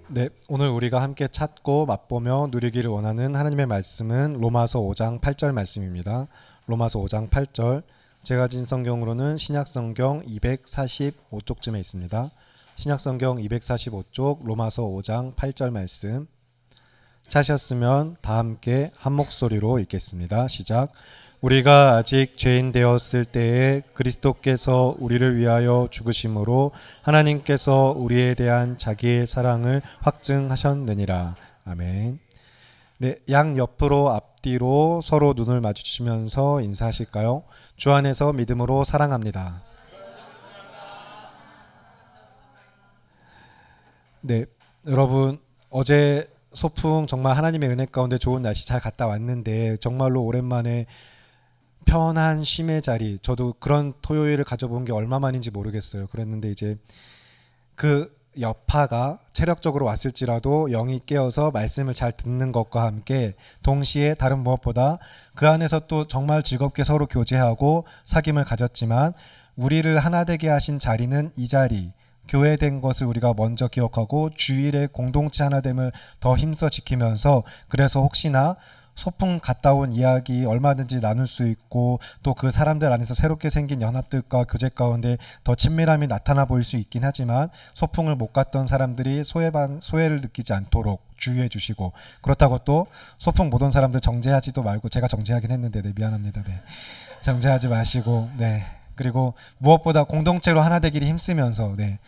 네, 오늘 우리가 함께 찾고 맛보며 누리기를 원하는 하나님의 말씀은 로마서 5장 8절 말씀입니다. 로마서 5장 8절. 제가 가진 성경으로는 신약성경 245쪽쯤에 있습니다. 신약성경 245쪽 로마서 5장 8절 말씀. 찾으셨으면 다 함께 한 목소리로 읽겠습니다. 시작. 우리가 아직 죄인 되었을 때에 그리스도께서 우리를 위하여 죽으심으로 하나님께서 우리에 대한 자기의 사랑을 확증하셨느니라. 아멘. 네, 양 옆으로 앞뒤로 서로 눈을 마주치면서 인사하실까요? 주 안에서 믿음으로 사랑합니다. 네, 여러분 어제 소풍 정말 하나님의 은혜 가운데 좋은 날씨 잘 갔다 왔는데 정말로 오랜만에 편한 쉼의 자리, 저도 그런 토요일을 가져본 게 얼마만인지 모르겠어요. 그랬는데 이제 그 여파가 체력적으로 왔을지라도 영이 깨어서 말씀을 잘 듣는 것과 함께 동시에 다른 무엇보다 그 안에서 또 정말 즐겁게 서로 교제하고 사귐을 가졌지만 우리를 하나 되게 하신 자리는 이 자리, 교회된 것을 우리가 먼저 기억하고 주일의 공동체 하나됨을 더 힘써 지키면서, 그래서 혹시나 소풍 갔다 온 이야기 얼마든지 나눌 수 있고 또 그 사람들 안에서 새롭게 생긴 연합들과 교제 가운데 더 친밀함이 나타나 보일 수 있긴 하지만, 소풍을 못 갔던 사람들이 소외를 느끼지 않도록 주의해 주시고, 그렇다고 또 소풍 못 온 사람들 정죄하지도 말고, 제가 정죄하긴 했는데 네, 미안합니다. 네, 정죄하지 마시고, 네, 그리고 무엇보다 공동체로 하나 되기를 힘쓰면서, 네,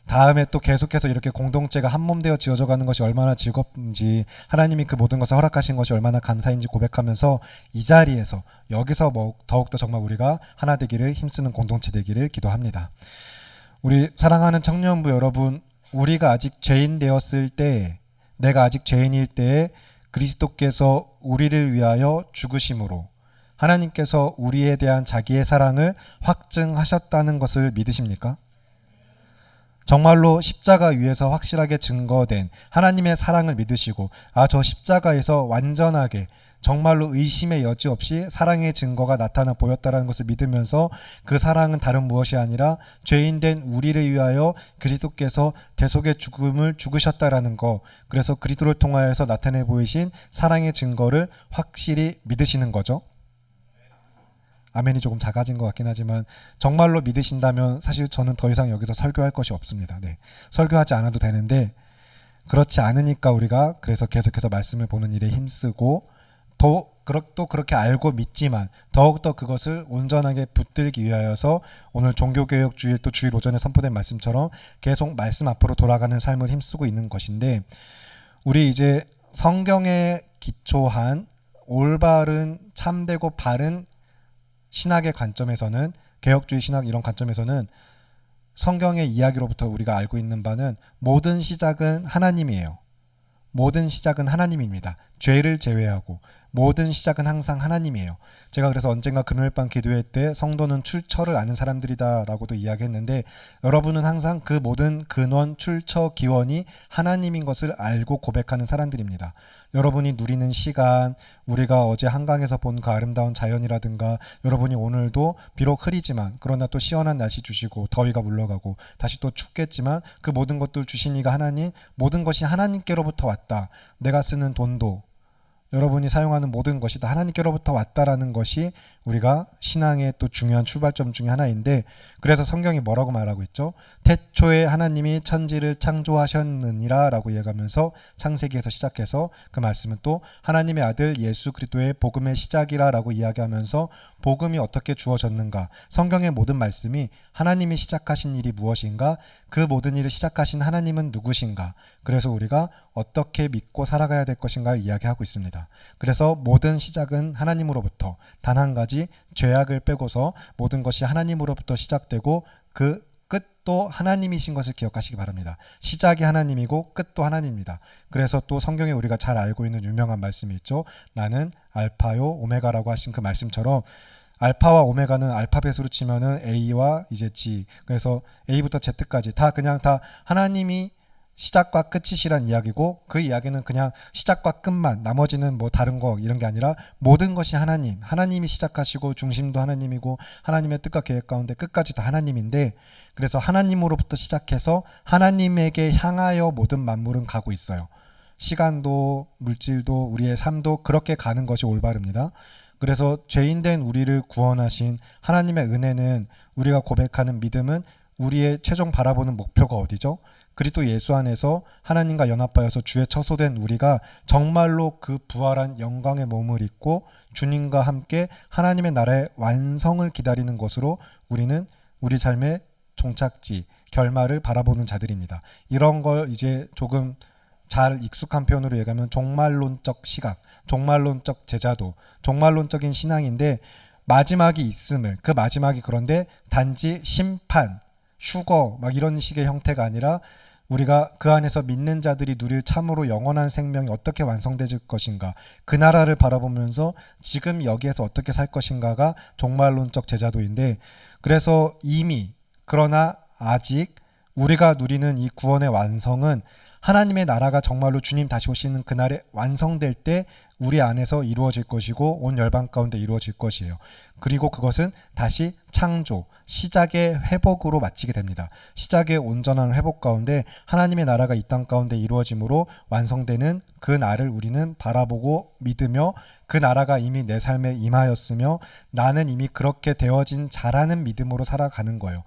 다음에 또 계속해서 이렇게 공동체가 한 몸 되어 지어져 가는 것이 얼마나 즐겁은지, 하나님이 그 모든 것을 허락하신 것이 얼마나 감사인지 고백하면서 이 자리에서 여기서 더욱더 정말 우리가 하나 되기를 힘쓰는 공동체 되기를 기도합니다. 우리 사랑하는 청년부 여러분, 우리가 아직 죄인 되었을 때, 내가 아직 죄인일 때에 그리스도께서 우리를 위하여 죽으심으로 하나님께서 우리에 대한 자기의 사랑을 확증하셨다는 것을 믿으십니까? 정말로 십자가 위에서 확실하게 증거된 하나님의 사랑을 믿으시고, 저 십자가에서 완전하게 정말로 의심의 여지 없이 사랑의 증거가 나타나 보였다는 것을 믿으면서, 그 사랑은 다른 무엇이 아니라 죄인된 우리를 위하여 그리스도께서 대속의 죽음을 죽으셨다라는 거, 그래서 그리스도를 통하여서 나타내 보이신 사랑의 증거를 확실히 믿으시는 거죠. 아멘이 조금 작아진 것 같긴 하지만, 정말로 믿으신다면 사실 저는 더 이상 여기서 설교할 것이 없습니다. 네, 설교하지 않아도 되는데, 그렇지 않으니까 우리가 그래서 계속해서 말씀을 보는 일에 힘쓰고, 또 그렇게 알고 믿지만 더욱더 그것을 온전하게 붙들기 위하여서 오늘 종교개혁 주일, 또 주일 오전에 선포된 말씀처럼 계속 말씀 앞으로 돌아가는 삶을 힘쓰고 있는 것인데, 우리 이제 성경에 기초한 올바른 참되고 바른 신학의 관점에서는, 개혁주의 신학 이런 관점에서는 성경의 이야기로부터 우리가 알고 있는 바는 모든 시작은 하나님이에요. 모든 시작은 하나님입니다. 죄를 제외하고 모든 시작은 항상 하나님이에요. 제가 그래서 언젠가 금요일 밤 기도회 때 성도는 출처를 아는 사람들이다 라고도 이야기했는데, 여러분은 항상 그 모든 근원, 출처, 기원이 하나님인 것을 알고 고백하는 사람들입니다. 여러분이 누리는 시간, 우리가 어제 한강에서 본 그 아름다운 자연이라든가, 여러분이 오늘도 비록 흐리지만 그러나 또 시원한 날씨 주시고 더위가 물러가고 다시 또 춥겠지만 그 모든 것들 주신 이가 하나님, 모든 것이 하나님께로부터 왔다. 내가 쓰는 돈도, 여러분이 사용하는 모든 것이 다 하나님께로부터 왔다라는 것이 우리가 신앙의 또 중요한 출발점 중에 하나인데, 그래서 성경이 뭐라고 말하고 있죠? 태초에 하나님이 천지를 창조하셨느니라 라고 이야기하면서 창세기에서 시작해서 그 말씀은 또 하나님의 아들 예수 그리스도의 복음의 시작이라 라고 이야기하면서 복음이 어떻게 주어졌는가, 성경의 모든 말씀이 하나님이 시작하신 일이 무엇인가, 그 모든 일을 시작하신 하나님은 누구신가, 그래서 우리가 어떻게 믿고 살아가야 될 것인가를 이야기하고 있습니다. 그래서 모든 시작은 하나님으로부터, 단 한 가지 죄악을 빼고서 모든 것이 하나님으로부터 시작되고 그 끝도 하나님이신 것을 기억하시기 바랍니다. 시작이 하나님이고 끝도 하나님입니다. 그래서 또 성경에 우리가 잘 알고 있는 유명한 말씀이 있죠. 나는 알파요 오메가라고 하신 그 말씀처럼, 알파와 오메가는 알파벳으로 치면은 A와 이제 G, 그래서 A부터 Z까지 다 그냥 다 하나님이 시작과 끝이시란 이야기고, 그 이야기는 그냥 시작과 끝만, 나머지는 뭐 다른 거 이런 게 아니라 모든 것이 하나님이 시작하시고 중심도 하나님이고 하나님의 뜻과 계획 가운데 끝까지 다 하나님인데, 그래서 하나님으로부터 시작해서 하나님에게 향하여 모든 만물은 가고 있어요. 시간도 물질도 우리의 삶도 그렇게 가는 것이 올바릅니다. 그래서 죄인된 우리를 구원하신 하나님의 은혜는, 우리가 고백하는 믿음은 우리의 최종 바라보는 목표가 어디죠? 그리스도 예수 안에서 하나님과 연합하여서 주의 처소된 우리가 정말로 그 부활한 영광의 몸을 입고 주님과 함께 하나님의 나라의 완성을 기다리는 것으로 우리는 우리 삶의 종착지, 결말을 바라보는 자들입니다. 이런 걸 이제 조금 잘 익숙한 표현으로 얘기하면 종말론적 시각, 종말론적 제자도, 종말론적인 신앙인데, 마지막이 있음을, 그 마지막이 그런데 단지 심판, 휴거 막 이런 식의 형태가 아니라 우리가 그 안에서 믿는 자들이 누릴 참으로 영원한 생명이 어떻게 완성될 것인가, 그 나라를 바라보면서 지금 여기에서 어떻게 살 것인가가 종말론적 제자도인데, 그래서 이미, 그러나 아직 우리가 누리는 이 구원의 완성은 하나님의 나라가 정말로 주님 다시 오시는 그날에 완성될 때 우리 안에서 이루어질 것이고 온 열방 가운데 이루어질 것이에요. 그리고 그것은 다시 창조, 시작의 회복으로 마치게 됩니다. 시작의 온전한 회복 가운데 하나님의 나라가 이 땅 가운데 이루어짐으로 완성되는 그 날을 우리는 바라보고 믿으며, 그 나라가 이미 내 삶에 임하였으며 나는 이미 그렇게 되어진 자라는 믿음으로 살아가는 거예요.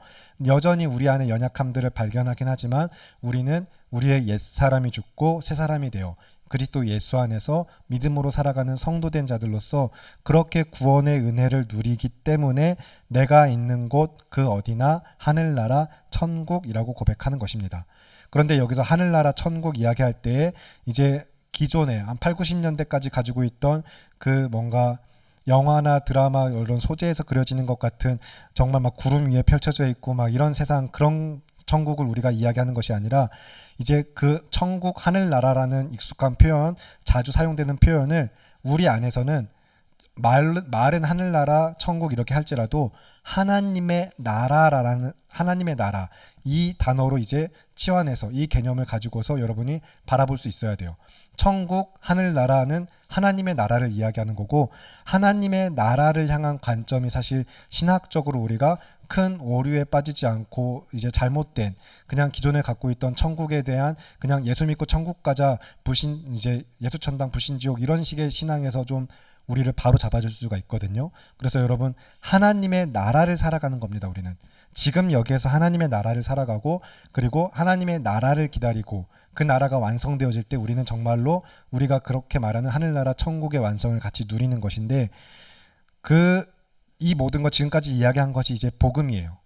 여전히 우리 안에 연약함들을 발견하긴 하지만 우리는 우리의 옛사람이 죽고 새사람이 되어 그리스도 예수 안에서 믿음으로 살아가는 성도된 자들로서 그렇게 구원의 은혜를 누리기 때문에 내가 있는 곳 그 어디나 하늘나라 천국이라고 고백하는 것입니다. 그런데 여기서 하늘나라 천국 이야기할 때 이제 기존에 한 8, 90년대까지 가지고 있던 그 뭔가 영화나 드라마 이런 소재에서 그려지는 것 같은 정말 막 구름 위에 펼쳐져 있고 막 이런 세상, 그런 천국을 우리가 이야기하는 것이 아니라, 이제 그 천국 하늘나라라는 익숙한 표현, 자주 사용되는 표현을 우리 안에서는 말은 하늘나라 천국 이렇게 할지라도 하나님의 나라라는, 하나님의 나라, 이 단어로 이제 치환해서 이 개념을 가지고서 여러분이 바라볼 수 있어야 돼요. 천국 하늘나라는 하나님의 나라를 이야기하는 거고, 하나님의 나라를 향한 관점이 사실 신학적으로 우리가 큰 오류에 빠지지 않고 이제 잘못된, 그냥 기존에 갖고 있던 천국에 대한 그냥 예수 믿고 천국 가자, 불신, 이제 예수 천당 불신 지옥 이런 식의 신앙에서 좀 우리를 바로 잡아줄 수가 있거든요. 그래서 여러분, 하나님의 나라를 살아가는 겁니다. 우리는 지금 여기에서 하나님의 나라를 살아가고, 그리고 하나님의 나라를 기다리고 그 나라가 완성되어질 때 우리는 정말로 우리가 그렇게 말하는 하늘나라 천국의 완성을 같이 누리는 것인데, 이 모든 것, 지금까지 이야기한 것이 이제 복음이에요.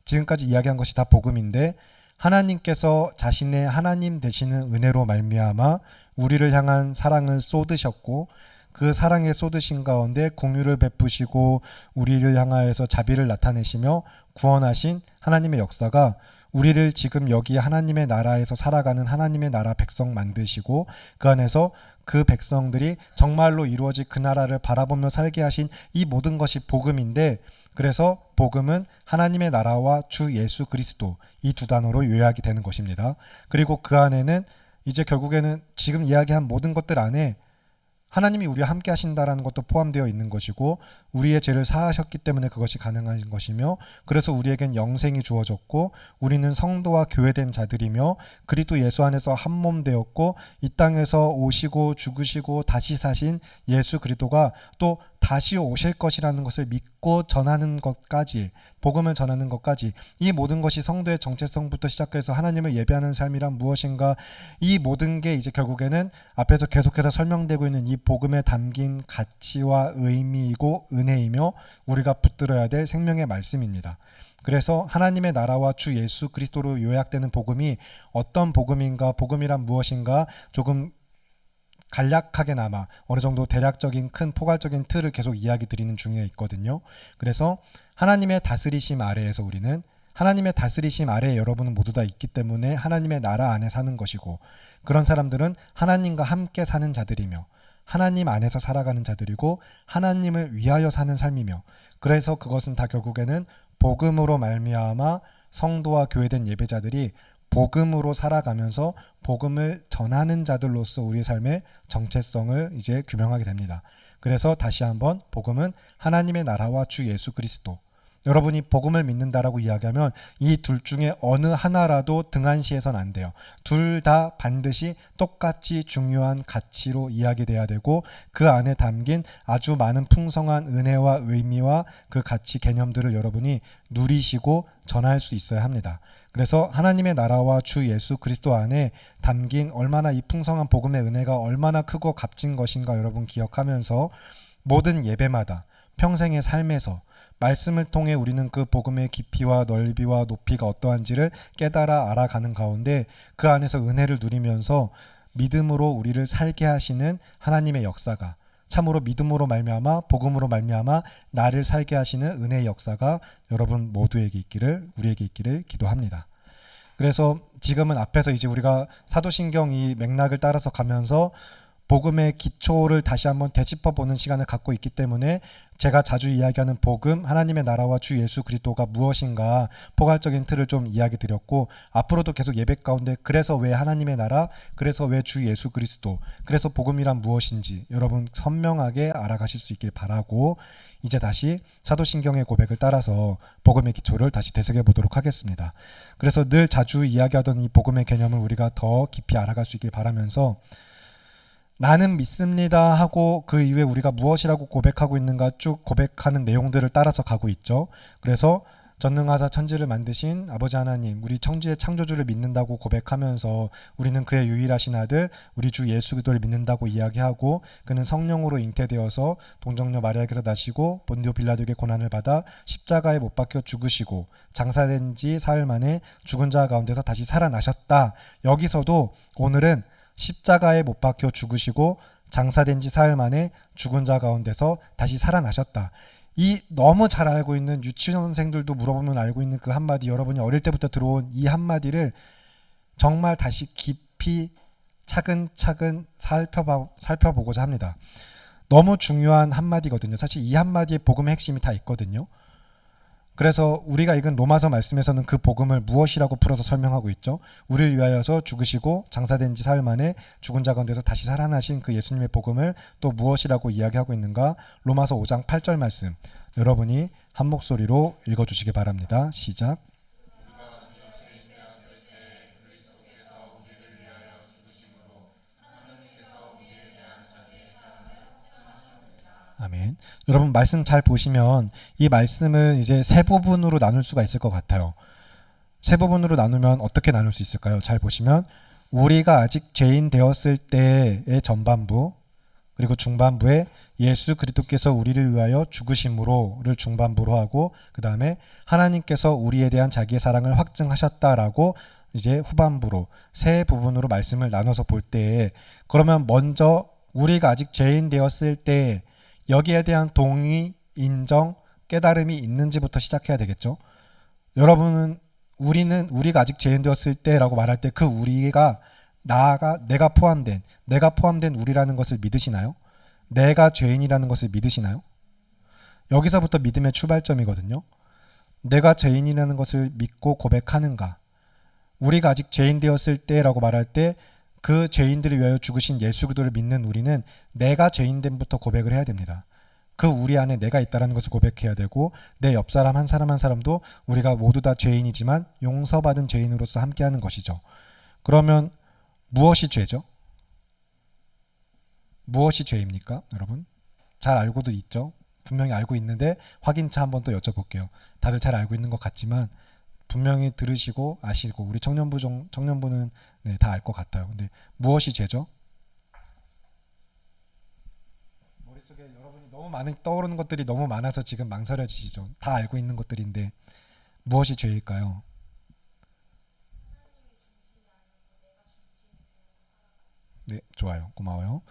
지금까지 이야기한 것이 다 복음인데, 하나님께서 자신의 하나님 되시는 은혜로 말미암아 우리를 향한 사랑을 쏟으셨고, 그 사랑에 쏟으신 가운데 긍휼을 베푸시고 우리를 향하여서 자비를 나타내시며 구원하신 하나님의 역사가 우리를 지금 여기 하나님의 나라에서 살아가는 하나님의 나라 백성 만드시고, 그 안에서 그 백성들이 정말로 이루어질 그 나라를 바라보며 살게 하신 이 모든 것이 복음인데, 그래서 복음은 하나님의 나라와 주 예수 그리스도, 이 두 단어로 요약이 되는 것입니다. 그리고 그 안에는 이제 결국에는 지금 이야기한 모든 것들 안에 하나님이 우리와 함께 하신다라는 것도 포함되어 있는 것이고, 우리의 죄를 사하셨기 때문에 그것이 가능한 것이며, 그래서 우리에겐 영생이 주어졌고 우리는 성도와 교회된 자들이며 그리스도 예수 안에서 한 몸 되었고, 이 땅에서 오시고 죽으시고 다시 사신 예수 그리스도가 또 다시 오실 것이라는 것을 믿고 전하는 것까지, 복음을 전하는 것까지, 이 모든 것이 성도의 정체성부터 시작해서 하나님을 예배하는 삶이란 무엇인가, 이 모든 게 이제 결국에는 앞에서 계속해서 설명되고 있는 이 복음에 담긴 가치와 의미이고 은혜이며 우리가 붙들어야 될 생명의 말씀입니다. 그래서 하나님의 나라와 주 예수 그리스도로 요약되는 복음이 어떤 복음인가, 복음이란 무엇인가 조금 간략하게나마 어느 정도 대략적인 큰 포괄적인 틀을 계속 이야기 드리는 중에 있거든요. 그래서 하나님의 다스리심 아래에서 우리는, 하나님의 다스리심 아래에 여러분은 모두 다 있기 때문에 하나님의 나라 안에 사는 것이고, 그런 사람들은 하나님과 함께 사는 자들이며 하나님 안에서 살아가는 자들이고 하나님을 위하여 사는 삶이며, 그래서 그것은 다 결국에는 복음으로 말미암아 성도와 교회된 예배자들이 복음으로 살아가면서 복음을 전하는 자들로서 우리의 삶의 정체성을 이제 규명하게 됩니다. 그래서 다시 한번 복음은 하나님의 나라와 주 예수 그리스도. 여러분이 복음을 믿는다라고 이야기하면 이 둘 중에 어느 하나라도 등한시해서는 안 돼요. 둘 다 반드시 똑같이 중요한 가치로 이야기돼야 되고 그 안에 담긴 아주 많은 풍성한 은혜와 의미와 그 가치 개념들을 여러분이 누리시고 전할 수 있어야 합니다. 그래서 하나님의 나라와 주 예수 그리스도 안에 담긴 얼마나 이 풍성한 복음의 은혜가 얼마나 크고 값진 것인가 여러분 기억하면서 모든 예배마다 평생의 삶에서 말씀을 통해 우리는 그 복음의 깊이와 넓이와 높이가 어떠한지를 깨달아 알아가는 가운데 그 안에서 은혜를 누리면서 믿음으로 우리를 살게 하시는 하나님의 역사가 참으로 믿음으로 말미암아 복음으로 말미암아 나를 살게 하시는 은혜의 역사가 여러분 모두에게 있기를 우리에게 있기를 기도합니다. 그래서 지금은 앞에서 이제 우리가 사도신경 이 맥락을 따라서 가면서 복음의 기초를 다시 한번 되짚어보는 시간을 갖고 있기 때문에 제가 자주 이야기하는 복음, 하나님의 나라와 주 예수 그리스도가 무엇인가 포괄적인 틀을 좀 이야기 드렸고 앞으로도 계속 예배 가운데 그래서 왜 하나님의 나라, 그래서 왜 주 예수 그리스도, 그래서 복음이란 무엇인지 여러분 선명하게 알아가실 수 있길 바라고 이제 다시 사도신경의 고백을 따라서 복음의 기초를 다시 되새겨 보도록 하겠습니다. 그래서 늘 자주 이야기하던 이 복음의 개념을 우리가 더 깊이 알아갈 수 있길 바라면서 나는 믿습니다 하고 그 이후에 우리가 무엇이라고 고백하고 있는가 쭉 고백하는 내용들을 따라서 가고 있죠. 그래서 전능하사 천지를 만드신 아버지 하나님, 우리 천지의 창조주를 믿는다고 고백하면서 우리는 그의 유일하신 아들 우리 주 예수 그리스도를 믿는다고 이야기하고 그는 성령으로 잉태되어서 동정녀 마리아에게서 나시고 본디오 빌라도에게 고난을 받아 십자가에 못 박혀 죽으시고 장사된 지 사흘 만에 죽은 자 가운데서 다시 살아나셨다. 여기서도 오늘은 십자가에 못 박혀 죽으시고 장사된 지 사흘 만에 죽은 자 가운데서 다시 살아나셨다. 이 너무 잘 알고 있는 유치원생들도 물어보면 알고 있는 그 한마디, 여러분이 어릴 때부터 들어온 이 한마디를 정말 다시 깊이 차근차근 살펴보고자 합니다. 너무 중요한 한마디거든요. 사실 이 한마디에 복음의 핵심이 다 있거든요. 그래서 우리가 읽은 로마서 말씀에서는 그 복음을 무엇이라고 풀어서 설명하고 있죠. 우리를 위하여서 죽으시고 장사된 지 사흘 만에 죽은 자 가운데서 다시 살아나신 그 예수님의 복음을 또 무엇이라고 이야기하고 있는가. 로마서 5장 8절 말씀 여러분이 한 목소리로 읽어주시기 바랍니다. 시작. 아멘. 여러분 말씀 잘 보시면 이 말씀을 이제 세 부분으로 나눌 수가 있을 것 같아요. 세 부분으로 나누면 어떻게 나눌 수 있을까요? 잘 보시면 우리가 아직 죄인 되었을 때의 전반부, 그리고 중반부에 예수 그리스도께서 우리를 위하여 죽으심으로를 중반부로 하고 그 다음에 하나님께서 우리에 대한 자기의 사랑을 확증하셨다라고 이제 후반부로 세 부분으로 말씀을 나눠서 볼 때에 그러면 먼저 우리가 아직 죄인 되었을 때 여기에 대한 동의, 인정, 깨달음이 있는지부터 시작해야 되겠죠. 여러분은 우리가 아직 죄인 되었을 때라고 말할 때 그 우리가 내가 포함된 우리라는 것을 믿으시나요? 내가 죄인이라는 것을 믿으시나요? 여기서부터 믿음의 출발점이거든요. 내가 죄인이라는 것을 믿고 고백하는가? 우리가 아직 죄인 되었을 때라고 말할 때 그 죄인들을 위하여 죽으신 예수 그리스도를 믿는 우리는 내가 죄인됨부터 고백을 해야 됩니다. 그 우리 안에 내가 있다는 것을 고백해야 되고 내 옆 사람 한 사람 한 사람도 우리가 모두 다 죄인이지만 용서받은 죄인으로서 함께하는 것이죠. 그러면 무엇이 죄죠? 무엇이 죄입니까? 여러분 잘 알고도 있죠? 분명히 알고 있는데 확인차 한번 또 여쭤볼게요. 다들 잘 알고 있는 것 같지만 분명히 들으시고 아시고 우리 청년부는 네, 다 알 것 같아요. 근데 무엇이 죄죠? 머릿속에 여러분이 너무 많은 떠오르는 것들이 너무 많아서 지금 망설여지시죠. 다 알고 있는 것들인데 무엇이 죄일까요? 네, 좋아요. 고마워요.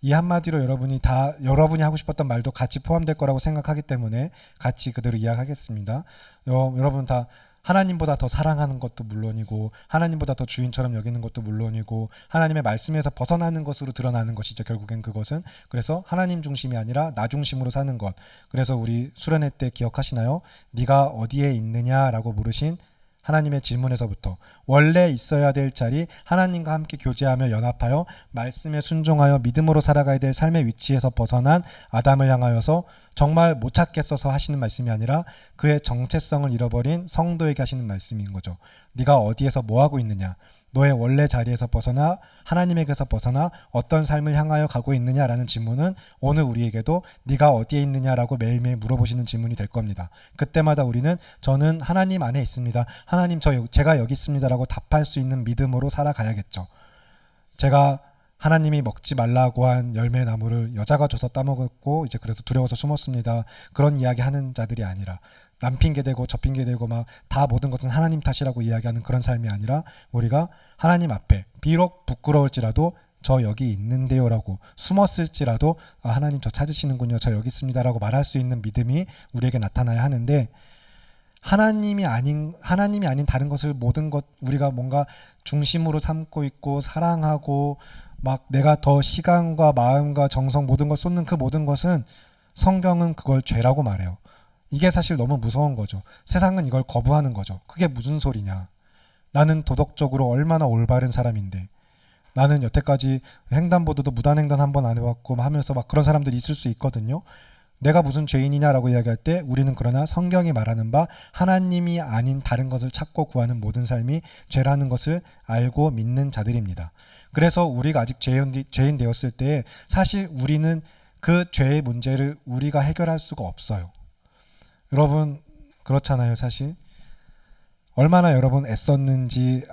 이 한마디로 여러분이 하고 싶었던 말도 같이 포함될 거라고 생각하기 때문에 같이 그대로 이야기하겠습니다. 여러분 다 하나님보다 더 사랑하는 것도 물론이고 하나님보다 더 주인처럼 여기는 것도 물론이고 하나님의 말씀에서 벗어나는 것으로 드러나는 것이죠. 결국엔 그것은. 그래서 하나님 중심이 아니라 나 중심으로 사는 것. 그래서 우리 수련회 때 기억하시나요? 네가 어디에 있느냐라고 물으신 하나님의 질문에서부터 원래 있어야 될 자리, 하나님과 함께 교제하며 연합하여 말씀에 순종하여 믿음으로 살아가야 될 삶의 위치에서 벗어난 아담을 향하여서 정말 못 찾겠어서 하시는 말씀이 아니라 그의 정체성을 잃어버린 성도에게 하시는 말씀인 거죠. 네가 어디에서 뭐 하고 있느냐, 너의 원래 자리에서 벗어나 하나님에게서 벗어나 어떤 삶을 향하여 가고 있느냐라는 질문은 오늘 우리에게도 네가 어디에 있느냐라고 매일매일 물어보시는 질문이 될 겁니다. 그때마다 우리는 저는 하나님 안에 있습니다, 하나님 제가 여기 있습니다라고 답할 수 있는 믿음으로 살아가야겠죠. 제가 하나님이 먹지 말라고 한 열매 나무를 여자가 줘서 따먹었고 이제 그래서 두려워서 숨었습니다, 그런 이야기 하는 자들이 아니라 남 핑계 대고 저 핑계 대고 막 다 모든 것은 하나님 탓이라고 이야기하는 그런 삶이 아니라 우리가 하나님 앞에 비록 부끄러울지라도 저 여기 있는데요라고, 숨었을지라도 하나님 저 찾으시는군요, 저 여기 있습니다라고 말할 수 있는 믿음이 우리에게 나타나야 하는데, 하나님이 아닌 다른 것을 모든 것 우리가 뭔가 중심으로 삼고 있고 사랑하고 막 내가 더 시간과 마음과 정성 모든 걸 쏟는 그 모든 것은 성경은 그걸 죄라고 말해요. 이게 사실 너무 무서운 거죠. 세상은 이걸 거부하는 거죠. 그게 무슨 소리냐. 나는 도덕적으로 얼마나 올바른 사람인데, 나는 여태까지 횡단보도도 무단횡단 한 번 안 해봤고 하면서 막 그런 사람들이 있을 수 있거든요. 내가 무슨 죄인이냐라고 이야기할 때 우리는 그러나 성경이 말하는 바 하나님이 아닌 다른 것을 찾고 구하는 모든 삶이 죄라는 것을 알고 믿는 자들입니다. 그래서 우리가 아직 죄인 되었을 때 사실 우리는 그 죄의 문제를 우리가 해결할 수가 없어요. 여러분 그렇잖아요. 사실 얼마나 여러분 애썼는지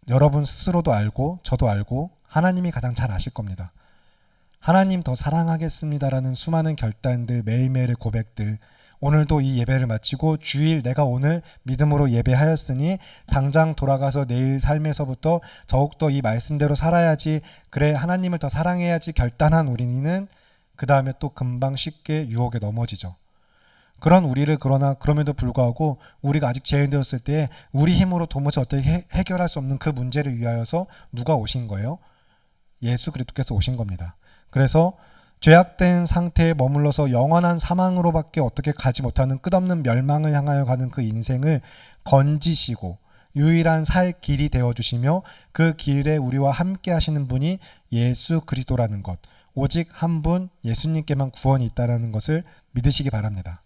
여러분 스스로도 알고 저도 알고 하나님이 가장 잘 아실 겁니다. 하나님 더 사랑하겠습니다라는 수많은 결단들, 매일매일의 고백들, 오늘도 이 예배를 마치고 주일 내가 오늘 믿음으로 예배하였으니 당장 돌아가서 내일 삶에서부터 더욱더 이 말씀대로 살아야지, 그래 하나님을 더 사랑해야지 결단한 우리는 그 다음에 또 금방 쉽게 유혹에 넘어지죠. 그런 우리를 그럼에도 불구하고 우리가 아직 죄인 되었을 때 우리 힘으로 도무지 어떻게 해결할 수 없는 그 문제를 위하여서 누가 오신 거예요? 예수 그리스도께서 오신 겁니다. 그래서 죄악된 상태에 머물러서 영원한 사망으로밖에 어떻게 가지 못하는 끝없는 멸망을 향하여 가는 그 인생을 건지시고 유일한 살 길이 되어주시며 그 길에 우리와 함께 하시는 분이 예수 그리스도라는 것, 오직 한 분 예수님께만 구원이 있다는 것을 믿으시기 바랍니다.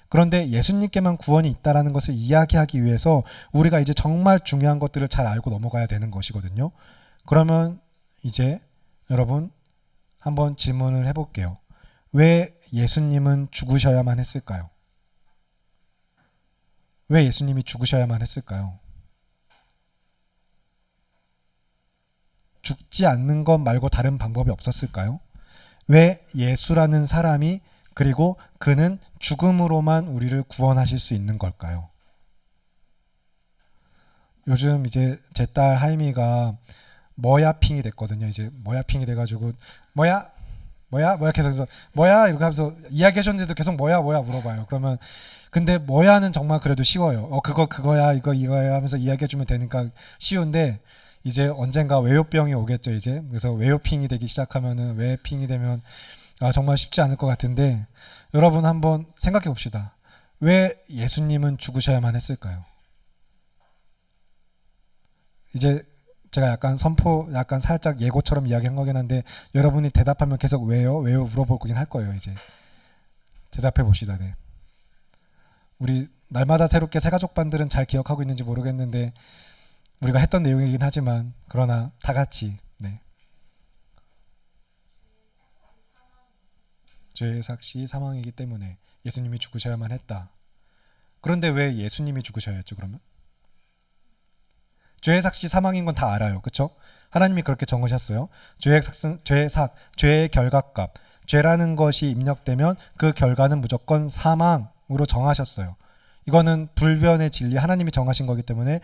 그런데 예수님께만 구원이 있다는 것을 이야기하기 위해서 우리가 이제 정말 중요한 것들을 잘 알고 넘어가야 되는 것이거든요. 그러면 이제 여러분 한번 질문을 해볼게요. 왜 예수님은 죽으셔야만 했을까요? 왜 예수님이 죽으셔야만 했을까요? 죽지 않는 것 말고 다른 방법이 없었을까요? 왜 예수라는 사람이, 그리고 그는 죽음으로만 우리를 구원하실 수 있는 걸까요? 요즘 이제 제 딸 하임이가 머야핑이 됐거든요. 이제 머야핑이 돼가지고 뭐야 계속 뭐야 이렇게 하면서 이야기하셨는데도 계속 뭐야 물어봐요. 그러면 근데 뭐야는 정말 그래도 쉬워요. 그거야 이거야 하면서 이야기해주면 되니까 쉬운데, 이제 언젠가 외요병이 오겠죠. 이제 그래서 외요핑이 되기 시작하면은, 외핑이 되면 정말 쉽지 않을 것 같은데, 여러분 한번 생각해 봅시다. 왜 예수님은 죽으셔야만 했을까요? 이제 제가 약간 약간 살짝 예고처럼 이야기한 거긴 한데, 여러분이 대답하면 계속 왜요 물어볼 거긴 할 거예요. 이제 대답해 봅시다. 네. 우리 날마다 새롭게 새가족반들은 잘 기억하고 있는지 모르겠는데 우리가 했던 내용이긴 하지만, 그러나 다 같이, 네. 죄의 삭시 사망이기 때문에 예수님이 죽으셔야만 했다. 그런데 왜 예수님이 죽으셔야 했죠? 그러면 죄의 삭시 사망인 건 다 알아요. 그렇죠? 하나님이 그렇게 정하셨어요. 죄의 결과값, 죄라는 것이 입력되면 그 결과는 무조건 사망으로 정하셨어요. 이거는 불변의 진리, 하나님이 정하신 거기 때문에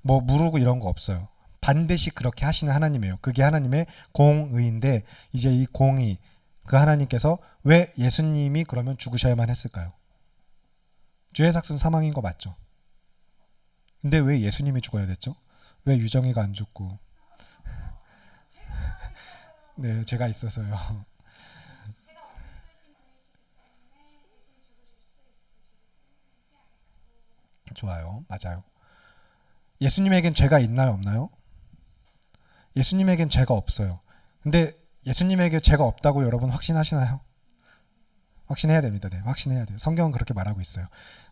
뭐 무르고 이런 거 없어요. 반드시 그렇게 하시는 하나님이에요. 그게 하나님의 공의인데, 이제 이 공의, 그 하나님께서 왜 예수님이 그러면 죽으셔야만 했을까요? 죄의 삭은 사망인 거 맞죠? 근데 왜 예수님이 죽어야 됐죠? 왜 유정이가 안 죽고? 네, 제가 있어서요. 좋아요. 맞아요. 예수님에겐 죄가 있나요, 없나요? 예수님에겐 죄가 없어요. 근데 예수님에게 죄가 없다고 여러분 확신하시나요? 확신해야 됩니다. 네, 확신해야 돼요. 성경은 그렇게 말하고 있어요.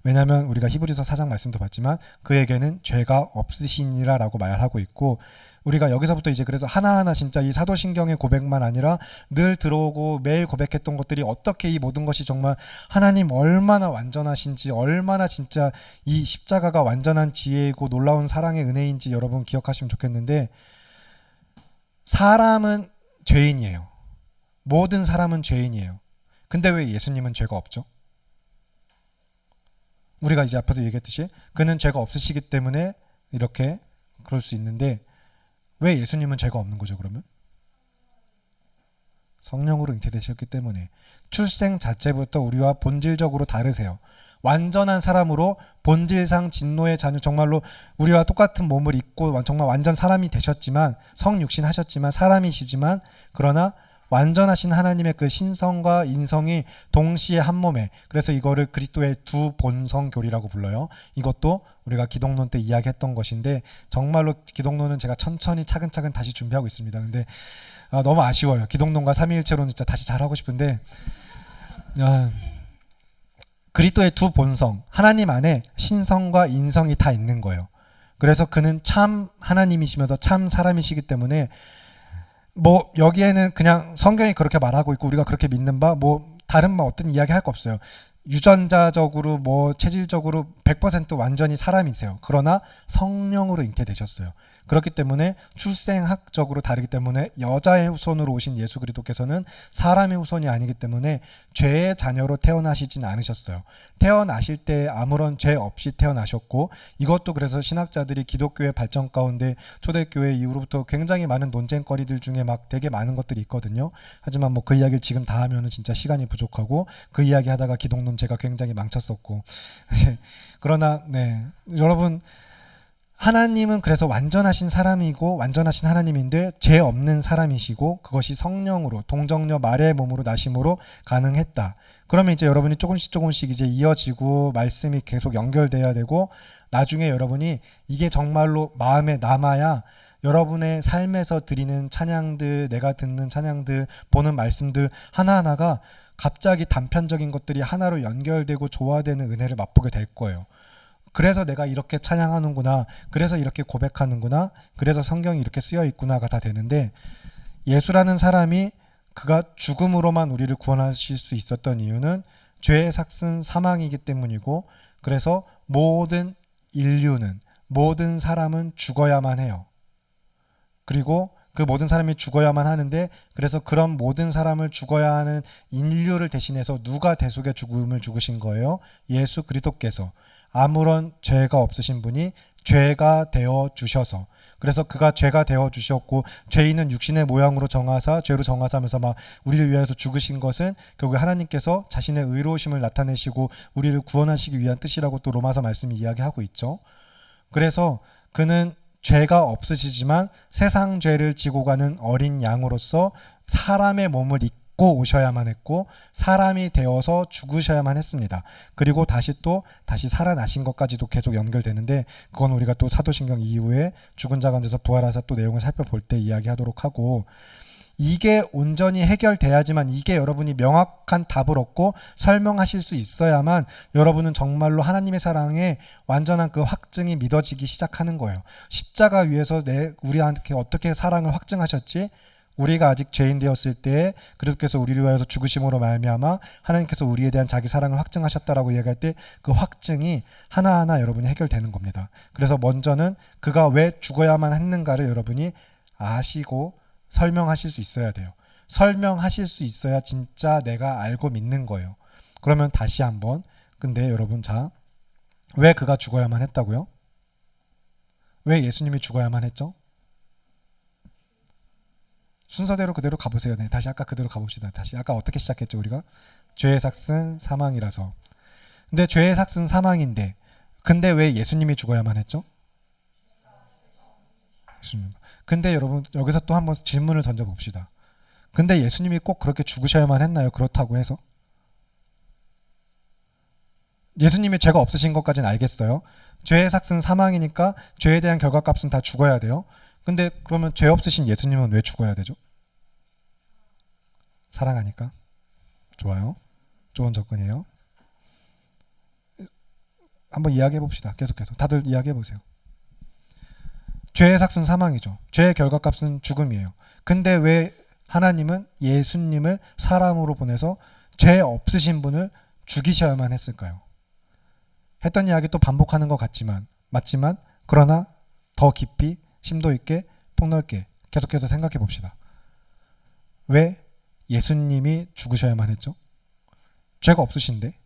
왜냐하면 우리가 히브리서 4장 말씀도 봤지만 그에게는 죄가 없으시니라라고 말하고 있고, 우리가 여기서부터 이제 그래서 하나하나 진짜 이 사도신경의 고백만 아니라 늘 들어오고 매일 고백했던 것들이 어떻게 이 모든 것이 정말 하나님 얼마나 완전하신지, 얼마나 진짜 이 십자가가 완전한 지혜이고 놀라운 사랑의 은혜인지 여러분 기억하시면 좋겠는데, 사람은 죄인이에요. 모든 사람은 죄인이에요. 근데 왜 예수님은 죄가 없죠? 우리가 이제 앞에도 얘기했듯이 그는 죄가 없으시기 때문에 이렇게 그럴 수 있는데, 왜 예수님은 죄가 없는 거죠 그러면? 성령으로 잉태되셨기 때문에. 출생 자체부터 우리와 본질적으로 다르세요. 완전한 사람으로 본질상 진노의 자녀, 정말로 우리와 똑같은 몸을 입고 정말 완전 사람이 되셨지만, 성육신 하셨지만 사람이시지만, 그러나 완전하신 하나님의 그 신성과 인성이 동시에 한 몸에, 그래서 이거를 그리스도의 두 본성교리라고 불러요. 이것도 우리가 기독론 때 이야기했던 것인데, 정말로 기독론은 제가 천천히 차근차근 다시 준비하고 있습니다. 근데 너무 아쉬워요. 기독론과 삼위일체론 진짜 다시 잘하고 싶은데, 그리스도의 두 본성, 하나님 안에 신성과 인성이 다 있는 거예요. 그래서 그는 참 하나님이시면서 참 사람이시기 때문에, 뭐 여기에는 그냥 성경이 그렇게 말하고 있고 우리가 그렇게 믿는 바, 뭐 다른 뭐 어떤 이야기 할 거 없어요. 유전자적으로 뭐 체질적으로 100% 완전히 사람이세요. 그러나 성령으로 잉태되셨어요. 그렇기 때문에 출생학적으로 다르기 때문에 여자의 후손으로 오신 예수 그리스도께서는 사람의 후손이 아니기 때문에 죄의 자녀로 태어나시진 않으셨어요. 태어나실 때 아무런 죄 없이 태어나셨고, 이것도 그래서 신학자들이 기독교의 발전 가운데 초대교회 이후로부터 굉장히 많은 논쟁거리들 중에 막 되게 많은 것들이 있거든요. 하지만 뭐 그 이야기를 지금 다 하면은 진짜 시간이 부족하고, 그 이야기 하다가 기독론 제가 굉장히 망쳤었고 그러나 네, 여러분, 하나님은 그래서 완전하신 사람이고 완전하신 하나님인데 죄 없는 사람이시고, 그것이 성령으로 동정녀 마리아의 몸으로 나심으로 가능했다. 그러면 이제 여러분이 조금씩 이제 이어지고 말씀이 계속 연결돼야 되고, 나중에 여러분이 이게 정말로 마음에 남아야 여러분의 삶에서 드리는 찬양들, 내가 듣는 찬양들, 보는 말씀들 하나하나가 갑자기 단편적인 것들이 하나로 연결되고 조화되는 은혜를 맛보게 될 거예요. 그래서 내가 이렇게 찬양하는구나, 그래서 이렇게 고백하는구나, 그래서 성경이 이렇게 쓰여 있구나가 다 되는데, 예수라는 사람이 그가 죽음으로만 우리를 구원하실 수 있었던 이유는 죄의 삭슨 사망이기 때문이고, 그래서 모든 인류는, 모든 사람은 죽어야만 해요. 그리고 그 모든 사람이 죽어야만 하는데, 그래서 그런 모든 사람을 죽어야 하는 인류를 대신해서 누가 대속의 죽음을 죽으신 거예요? 예수 그리스도께서. 아무런 죄가 없으신 분이 죄가 되어 주셔서, 그래서 그가 죄가 되어 주셨고, 죄인은 육신의 모양으로 정하사 죄로 정하사 하면서 막 우리를 위하여서 죽으신 것은 결국 하나님께서 자신의 의로우심을 나타내시고 우리를 구원하시기 위한 뜻이라고 또 로마서 말씀이 이야기하고 있죠. 그래서 그는 죄가 없으시지만 세상 죄를 지고 가는 어린 양으로서 사람의 몸을 입고 오셔야만 했고, 사람이 되어서 죽으셔야만 했습니다. 그리고 다시 살아나신 것까지도 계속 연결되는데, 그건 우리가 또 사도신경 이후에 죽은 자 가운데서 부활하사 또 내용을 살펴볼 때 이야기하도록 하고, 이게 온전히 해결돼야지만, 이게 여러분이 명확한 답을 얻고 설명하실 수 있어야만 여러분은 정말로 하나님의 사랑에 완전한 그 확증이 믿어지기 시작하는 거예요. 십자가 위에서 우리한테 어떻게 사랑을 확증하셨지? 우리가 아직 죄인 되었을 때 그리스도께서 우리를 위하여서 죽으심으로 말미암아 하나님께서 우리에 대한 자기 사랑을 확증하셨다라고 얘기할 때, 그 확증이 하나하나 여러분이 해결되는 겁니다. 그래서 먼저는 그가 왜 죽어야만 했는가를 여러분이 아시고 설명하실 수 있어야 돼요. 설명하실 수 있어야 진짜 내가 알고 믿는 거예요. 그러면 다시 한번, 근데 여러분, 자, 왜 그가 죽어야만 했다고요? 왜 예수님이 죽어야만 했죠? 순서대로 그대로 가보세요. 네, 다시 아까 그대로 가봅시다. 다시 아까 어떻게 시작했죠 우리가? 죄의 삭슨 사망이라서. 근데 죄의 삭슨 사망인데, 근데 왜 예수님이 죽어야만 했죠? 예수님. 근데 여러분, 여기서 또 한번 질문을 던져봅시다. 근데 예수님이 꼭 그렇게 죽으셔야만 했나요? 그렇다고 해서? 예수님이 죄가 없으신 것까지는 알겠어요. 죄의 삭은 사망이니까 죄에 대한 결과값은 다 죽어야 돼요. 근데 그러면 죄 없으신 예수님은 왜 죽어야 되죠? 사랑하니까. 좋아요. 좋은 접근이에요. 한번 이야기해 봅시다. 계속해서 다들 이야기해 보세요. 죄의 삭은 사망이죠. 죄의 결과값은 죽음이에요. 근데 왜 하나님은 예수님을 사람으로 보내서 죄 없으신 분을 죽이셔야만 했을까요? 했던 이야기 또 반복하는 것 같지만 맞지만 그러나 더 깊이 심도 있게 폭넓게 계속해서 생각해 봅시다. 왜 예수님이 죽으셔야만 했죠? 죄가 없으신데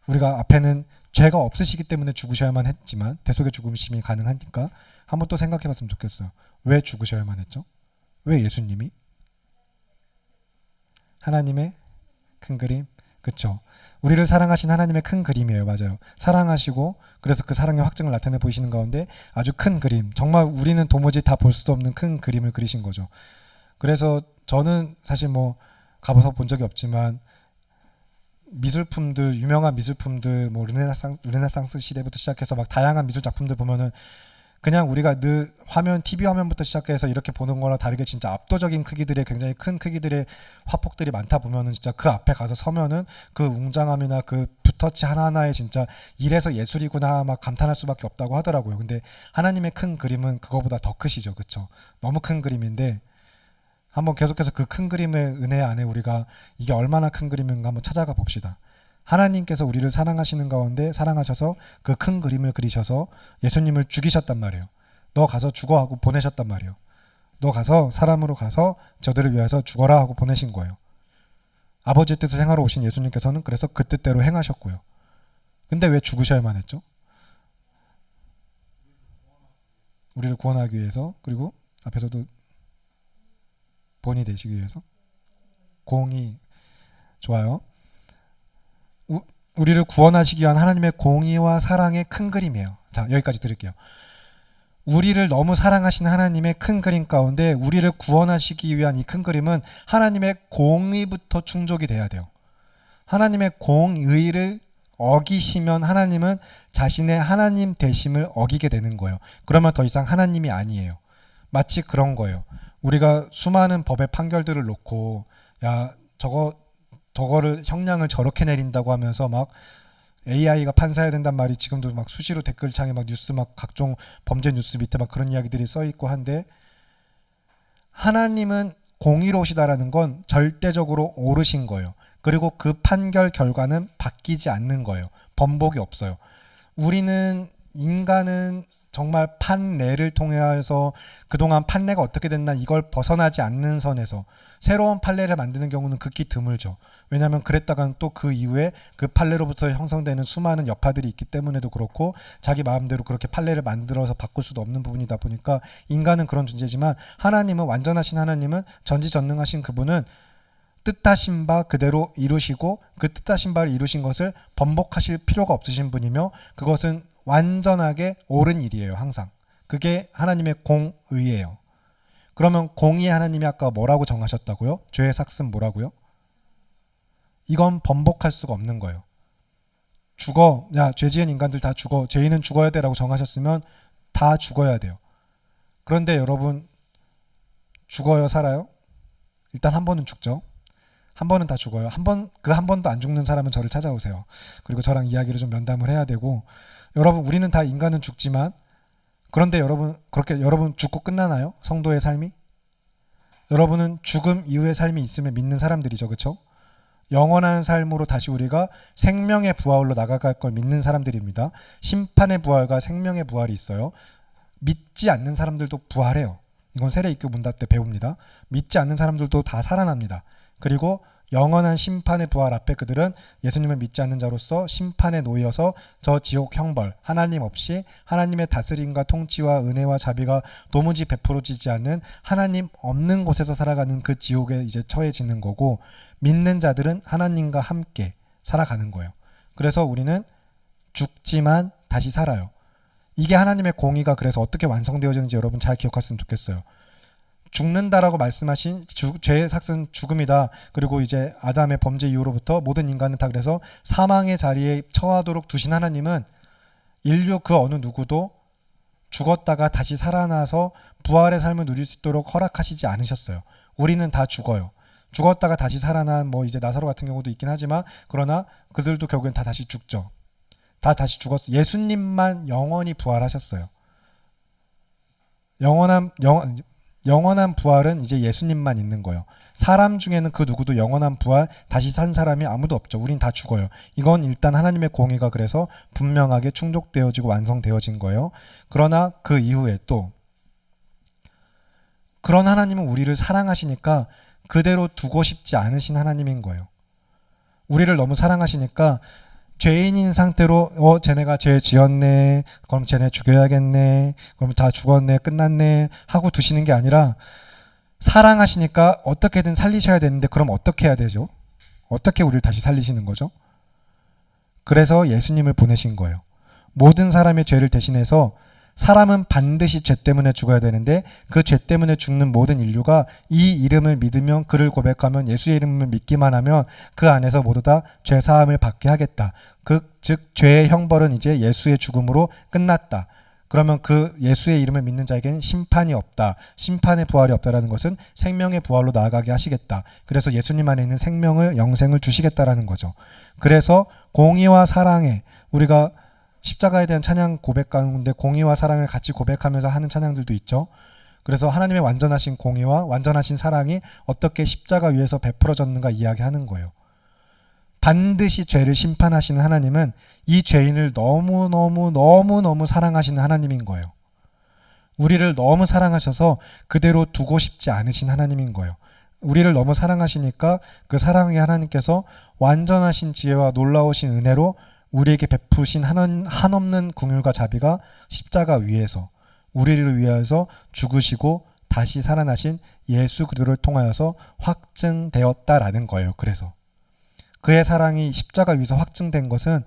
우리가 앞에는 죄가 없으시기 때문에 죽으셔야만 했지만 대속의 죽음심이 가능하니까 한번 또 생각해 봤으면 좋겠어요. 왜 죽으셔야만 했죠? 왜 예수님이? 하나님의 큰 그림. 그쵸? 우리를 사랑하신 하나님의 큰 그림이에요. 맞아요. 사랑하시고 그래서 그 사랑의 확증을 나타내 보이시는 가운데 아주 큰 그림, 정말 우리는 도무지 다 볼 수도 없는 큰 그림을 그리신 거죠. 그래서 저는 사실 뭐 가봐서 본 적이 없지만 미술품들, 유명한 미술품들, 뭐 르네상스 시대부터 시작해서 막 다양한 미술 작품들 보면은 그냥 우리가 늘 화면, TV 화면부터 시작해서 이렇게 보는 거랑 다르게 진짜 압도적인 크기들의 굉장히 큰 크기들의 화폭들이 많다 보면은 진짜 그 앞에 가서 서면은 그 웅장함이나 그 붓터치 하나하나에 진짜 이래서 예술이구나 막 감탄할 수밖에 없다고 하더라고요. 근데 하나님의 큰 그림은 그거보다 더 크시죠. 그쵸? 너무 큰 그림인데 한번 계속해서 그 큰 그림의 은혜 안에 우리가 이게 얼마나 큰 그림인가 한번 찾아가 봅시다. 하나님께서 우리를 사랑하시는 가운데 사랑하셔서 그 큰 그림을 그리셔서 예수님을 죽이셨단 말이에요. 너 가서 죽어 하고 보내셨단 말이에요. 너 가서 사람으로 가서 저들을 위해서 죽어라 하고 보내신 거예요. 아버지의 뜻을 행하러 오신 예수님께서는 그래서 그 뜻대로 행하셨고요. 근데 왜 죽으셔야만 했죠? 우리를 구원하기 위해서, 그리고 앞에서도 본이 되시기 위해서. 공의. 좋아요. 우리를 구원하시기 위한 하나님의 공의와 사랑의 큰 그림이에요. 자, 여기까지 드릴게요. 우리를 너무 사랑하신 하나님의 큰 그림 가운데 우리를 구원하시기 위한 이 큰 그림은 하나님의 공의부터 충족이 돼야 돼요. 하나님의 공의를 어기시면 하나님은 자신의 하나님 되심을 어기게 되는 거예요. 그러면 더 이상 하나님이 아니에요. 마치 그런 거예요. 우리가 수많은 법의 판결들을 놓고 야 저거를 형량을 저렇게 내린다고 하면서 막 AI가 판사해야 된단 말이 지금도 막 수시로 댓글창에 막 뉴스 막 각종 범죄 뉴스 밑에 막 그런 이야기들이 써 있고 한데 하나님은 공의로우시다라는 건 절대적으로 옳으신 거예요. 그리고 그 판결 결과는 바뀌지 않는 거예요. 번복이 없어요. 우리는 인간은 정말 판례를 통해서 그동안 판례가 어떻게 됐나 이걸 벗어나지 않는 선에서 새로운 판례를 만드는 경우는 극히 드물죠. 왜냐하면 그랬다간 또 그 이후에 그 판례로부터 형성되는 수많은 여파들이 있기 때문에도 그렇고 자기 마음대로 그렇게 판례를 만들어서 바꿀 수도 없는 부분이다 보니까 인간은 그런 존재지만 하나님은 완전하신 하나님은 전지전능하신 그분은 뜻하신 바 그대로 이루시고 그 뜻하신 바를 이루신 것을 번복하실 필요가 없으신 분이며 그것은 완전하게 옳은 일이에요. 항상. 그게 하나님의 공의예요. 그러면 공의의 하나님이 아까 뭐라고 정하셨다고요? 죄의 삭은 뭐라고요? 이건 번복할 수가 없는 거예요. 죽어. 야, 죄 지은 인간들 다 죽어. 죄인은 죽어야 돼라고 정하셨으면 다 죽어야 돼요. 그런데 여러분 죽어요, 살아요? 일단 한 번은 죽죠. 한 번은 다 죽어요. 한 번도 안 죽는 사람은 저를 찾아오세요. 그리고 저랑 이야기를 좀 면담을 해야 되고 여러분 우리는 다 인간은 죽지만 그런데 여러분 죽고 끝나나요? 성도의 삶이? 여러분은 죽음 이후의 삶이 있음을 믿는 사람들이죠. 그렇죠? 영원한 삶으로 다시 우리가 생명의 부활로 나아갈 걸 믿는 사람들입니다. 심판의 부활과 생명의 부활이 있어요. 믿지 않는 사람들도 부활해요. 이건 세례입교 문답 때 배웁니다. 믿지 않는 사람들도 다 살아납니다. 그리고 영원한 심판의 부활 앞에 그들은 예수님을 믿지 않는 자로서 심판에 놓여서 저 지옥 형벌, 하나님 없이 하나님의 다스림과 통치와 은혜와 자비가 도무지 베풀어지지 않는 하나님 없는 곳에서 살아가는 그 지옥에 이제 처해지는 거고 믿는 자들은 하나님과 함께 살아가는 거예요. 그래서 우리는 죽지만 다시 살아요. 이게 하나님의 공의가 그래서 어떻게 완성되어지는지 여러분 잘 기억했으면 좋겠어요. 죽는다라고 말씀하신 죄의 삭은 죽음이다. 그리고 이제 아담의 범죄 이후로부터 모든 인간은 다 그래서 사망의 자리에 처하도록 두신 하나님은 인류 그 어느 누구도 죽었다가 다시 살아나서 부활의 삶을 누릴 수 있도록 허락하시지 않으셨어요. 우리는 다 죽어요. 죽었다가 다시 살아난 뭐 이제 나사로 같은 경우도 있긴 하지만 그러나 그들도 결국엔 다 다시 죽죠. 다 다시 죽었어요. 예수님만 영원히 부활하셨어요. 영원한 부활은 이제 예수님만 있는 거예요. 사람 중에는 그 누구도 영원한 부활, 다시 산 사람이 아무도 없죠. 우린 다 죽어요. 이건 일단 하나님의 공의가 그래서 분명하게 충족되어지고 완성되어진 거예요. 그러나 그 이후에 또 그런 하나님은 우리를 사랑하시니까 그대로 두고 싶지 않으신 하나님인 거예요. 우리를 너무 사랑하시니까 죄인인 상태로 쟤네가 죄 지었네, 그럼 쟤네 죽여야겠네, 그럼 다 죽었네, 끝났네 하고 두시는 게 아니라 사랑하시니까 어떻게든 살리셔야 되는데 그럼 어떻게 해야 되죠? 어떻게 우리를 다시 살리시는 거죠? 그래서 예수님을 보내신 거예요. 모든 사람의 죄를 대신해서 사람은 반드시 죄 때문에 죽어야 되는데 그 죄 때문에 죽는 모든 인류가 이 이름을 믿으면, 그를 고백하면, 예수의 이름을 믿기만 하면 그 안에서 모두 다 죄 사함을 받게 하겠다. 즉 죄의 형벌은 이제 예수의 죽음으로 끝났다. 그러면 그 예수의 이름을 믿는 자에게는 심판이 없다. 심판의 부활이 없다라는 것은 생명의 부활로 나아가게 하시겠다. 그래서 예수님 안에 있는 생명을, 영생을 주시겠다라는 거죠. 그래서 공의와 사랑에, 우리가 십자가에 대한 찬양 고백 가운데 공의와 사랑을 같이 고백하면서 하는 찬양들도 있죠. 그래서 하나님의 완전하신 공의와 완전하신 사랑이 어떻게 십자가 위에서 베풀어졌는가 이야기하는 거예요. 반드시 죄를 심판하시는 하나님은 이 죄인을 너무너무 사랑하시는 하나님인 거예요. 우리를 너무 사랑하셔서 그대로 두고 싶지 않으신 하나님인 거예요. 우리를 너무 사랑하시니까 그 사랑의 하나님께서 완전하신 지혜와 놀라우신 은혜로 우리에게 베푸신 한없는 긍휼과 자비가 십자가 위에서 우리를 위해서 죽으시고 다시 살아나신 예수 그리스도를 통하여서 확증되었다라는 거예요. 그래서 그의 사랑이 십자가 위에서 확증된 것은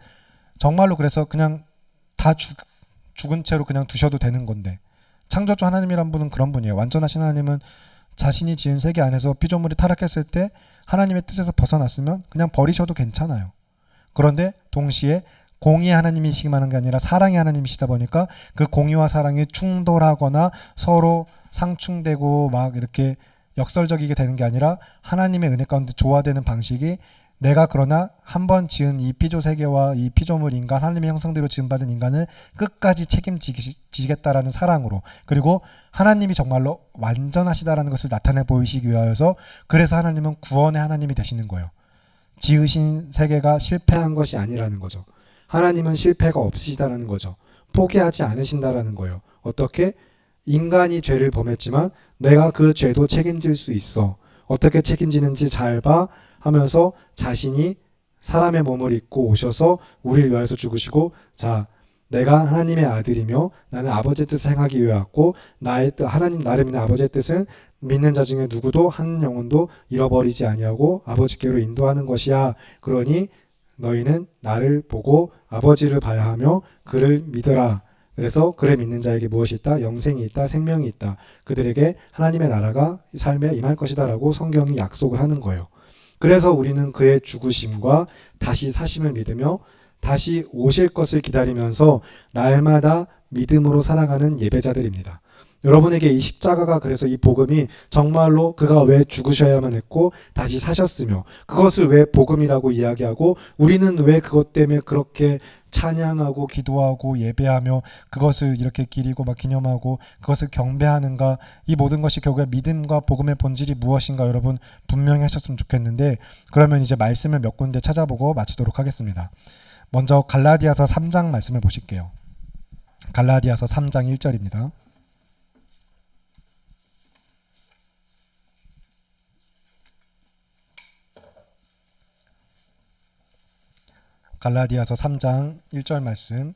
정말로 그래서 그냥 다 죽은 채로 그냥 두셔도 되는 건데, 창조주 하나님이란 분은 그런 분이에요. 완전하신 하나님은 자신이 지은 세계 안에서 피조물이 타락했을 때 하나님의 뜻에서 벗어났으면 그냥 버리셔도 괜찮아요. 그런데 동시에 공의의 하나님이시기만 한 게 아니라 사랑의 하나님이시다 보니까 그 공의와 사랑이 충돌하거나 서로 상충되고 막 이렇게 역설적이게 되는 게 아니라 하나님의 은혜 가운데 조화되는 방식이, 내가 그러나 한번 지은 이 피조 세계와 이 피조물 인간, 하나님의 형상대로 지음받은 인간을 끝까지 책임지겠다라는 사랑으로, 그리고 하나님이 정말로 완전하시다라는 것을 나타내 보이시기 위하여서, 그래서 하나님은 구원의 하나님이 되시는 거예요. 지으신 세계가 실패한 것이 아니라는 거죠. 하나님은 실패가 없으시다라는 거죠. 포기하지 않으신다라는 거예요. 어떻게? 인간이 죄를 범했지만 내가 그 죄도 책임질 수 있어. 어떻게 책임지는지 잘 봐 하면서 자신이 사람의 몸을 입고 오셔서 우리를 위하여서 죽으시고, 자, 내가 하나님의 아들이며 나는 아버지의 뜻을 행하기 위해 왔고, 나의 뜻, 하나님 나를 믿는 아버지의 뜻은 믿는 자 중에 누구도 한 영혼도 잃어버리지 아니하고 아버지께로 인도하는 것이야. 그러니 너희는 나를 보고 아버지를 봐야 하며 그를 믿어라. 그래서 그를 믿는 자에게 무엇이 있다? 영생이 있다. 생명이 있다. 그들에게 하나님의 나라가 삶에 임할 것이다 라고 성경이 약속을 하는 거예요. 그래서 우리는 그의 죽으심과 다시 사심을 믿으며 다시 오실 것을 기다리면서 날마다 믿음으로 살아가는 예배자들입니다. 여러분에게 이 십자가가, 그래서 이 복음이 정말로 그가 왜 죽으셔야만 했고 다시 사셨으며 그것을 왜 복음이라고 이야기하고 우리는 왜 그것 때문에 그렇게 찬양하고 기도하고 예배하며 그것을 이렇게 기리고 막 기념하고 그것을 경배하는가, 이 모든 것이 결국에 믿음과 복음의 본질이 무엇인가 여러분 분명히 하셨으면 좋겠는데, 그러면 이제 말씀을 몇 군데 찾아보고 마치도록 하겠습니다. 먼저 갈라디아서 3장 말씀을 보실게요. 갈라디아서 3장 1절입니다. 갈라디아서 3장 1절 말씀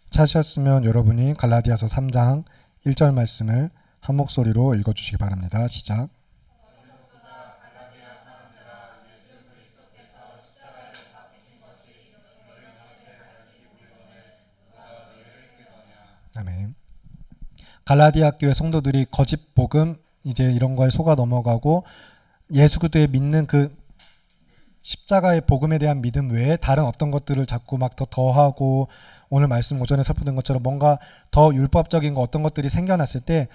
찾으셨으면 여러분이 갈라디아서 3장 1절 말씀을 한 목소리로 읽어주시기 바랍니다. 시작. 아멘. 갈라디아 교회 성도들이 거짓 복음 이제 이런 거에 속아 넘어가고 예수 그리스도에 믿는 그 십자가의 복음에 대한 믿음 외에 다른 어떤 것들을 자꾸 막 더 더하고 오늘 말씀 오전에 살펴본 것처럼 뭔가 더 율법적인 거 어떤 것들이 생겨났을 때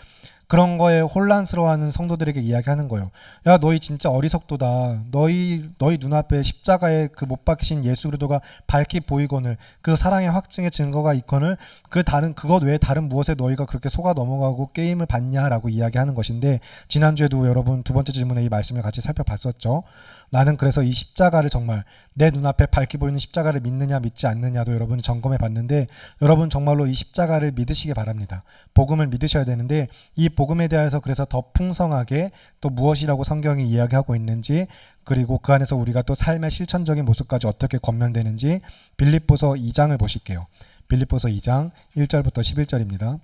그런 거에 혼란스러워하는 성도들에게 이야기하는 거예요. 야, 너희 진짜 어리석도다. 너희 눈앞에 십자가에 그 못 박히신 예수 그리스도가 밝히 보이거늘 그 사랑의 확증의 증거가 있거늘 그것 외에 다른 무엇에 너희가 그렇게 속아 넘어가고 게임을 받냐라고 이야기하는 것인데, 지난주에도 여러분 두 번째 질문에 이 말씀을 같이 살펴봤었죠. 나는 그래서 이 십자가를 정말 내 눈앞에 밝히 보이는 십자가를 믿느냐 믿지 않느냐도 여러분이 점검해 봤는데, 여러분 정말로 이 십자가를 믿으시기 바랍니다. 복음을 믿으셔야 되는데, 이 복음에 대해서 그래서 더 풍성하게 또 무엇이라고 성경이 이야기하고 있는지, 그리고 그 안에서 우리가 또 삶의 실천적인 모습까지 어떻게 권면되는지 빌립보서 2장을 보실게요. 빌립보서 2장 1절부터 11절입니다.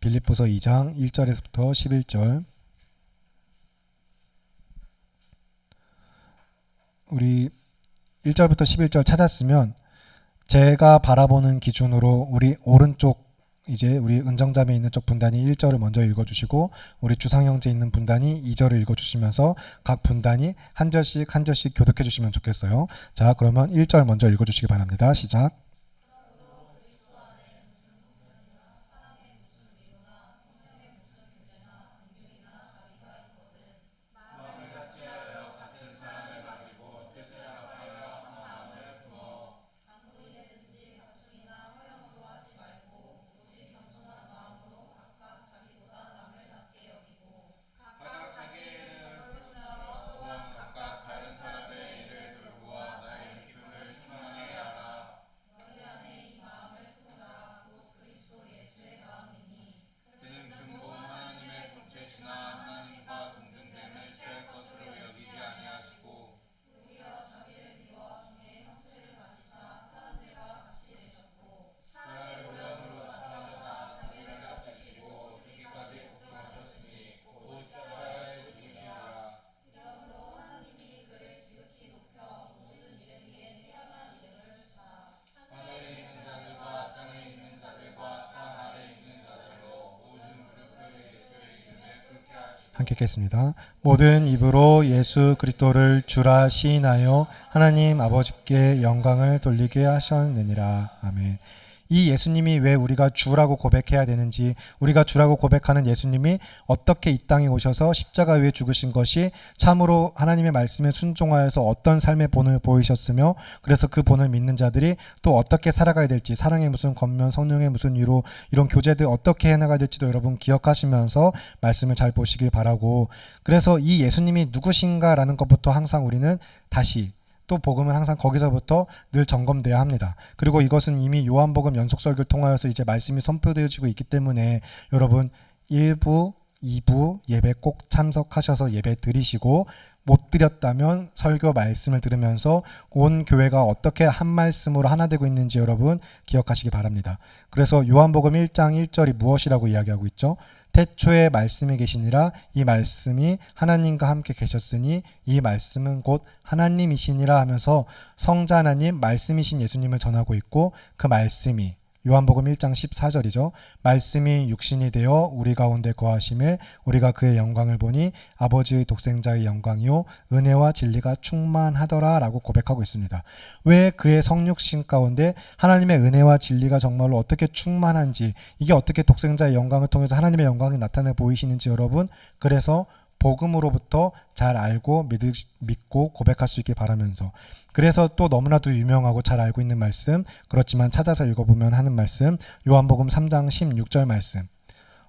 빌립보서 2장 1절에서부터 11절. 우리 1절부터 11절 찾았으면 제가 바라보는 기준으로 우리 오른쪽 이제 우리 은정자매 있는 쪽 분단이 1절을 먼저 읽어주시고 우리 주상형제 있는 분단이 2절을 읽어주시면서 각 분단이 한 절씩 한 절씩 교독해 주시면 좋겠어요. 자, 그러면 1절 먼저 읽어주시기 바랍니다. 시작. 함께 읽겠습니다. 모든 입으로 예수 그리스도를 주라 시인하여 하나님 아버지께 영광을 돌리게 하셨느니라. 아멘. 이 예수님이 왜 우리가 주라고 고백해야 되는지, 우리가 주라고 고백하는 예수님이 어떻게 이 땅에 오셔서 십자가 위에 죽으신 것이 참으로 하나님의 말씀에 순종하여서 어떤 삶의 본을 보이셨으며, 그래서 그 본을 믿는 자들이 또 어떻게 살아가야 될지, 사랑의 무슨 권면, 성령의 무슨 위로, 이런 교제들 어떻게 해나가야 될지도 여러분 기억하시면서 말씀을 잘 보시길 바라고, 그래서 이 예수님이 누구신가라는 것부터 항상 우리는 다시 또 복음은 항상 거기서부터 늘 점검돼야 합니다. 그리고 이것은 이미 요한복음 연속설교를 통하여서 이제 말씀이 선포되어지고 있기 때문에 여러분 1부, 2부 예배 꼭 참석하셔서 예배 드리시고, 못 드렸다면 설교 말씀을 들으면서 온 교회가 어떻게 한 말씀으로 하나 되고 있는지 여러분 기억하시기 바랍니다. 그래서 요한복음 1장 1절이 무엇이라고 이야기하고 있죠? 태초에 말씀이 계시니라, 이 말씀이 하나님과 함께 계셨으니 이 말씀은 곧 하나님이시니라 하면서 성자 하나님 말씀이신 예수님을 전하고 있고, 그 말씀이 요한복음 1장 14절이죠. 말씀이 육신이 되어 우리 가운데 거하심에 우리가 그의 영광을 보니 아버지의 독생자의 영광이요 은혜와 진리가 충만하더라 라고 고백하고 있습니다. 왜 그의 성육신 가운데 하나님의 은혜와 진리가 정말로 어떻게 충만한지, 이게 어떻게 독생자의 영광을 통해서 하나님의 영광이 나타내 보이시는지 여러분, 그래서 복음으로부터 잘 알고 믿고 고백할 수 있길 바라면서, 그래서 또 너무나도 유명하고 잘 알고 있는 말씀, 그렇지만 찾아서 읽어보면 하는 말씀, 요한복음 3장 16절 말씀,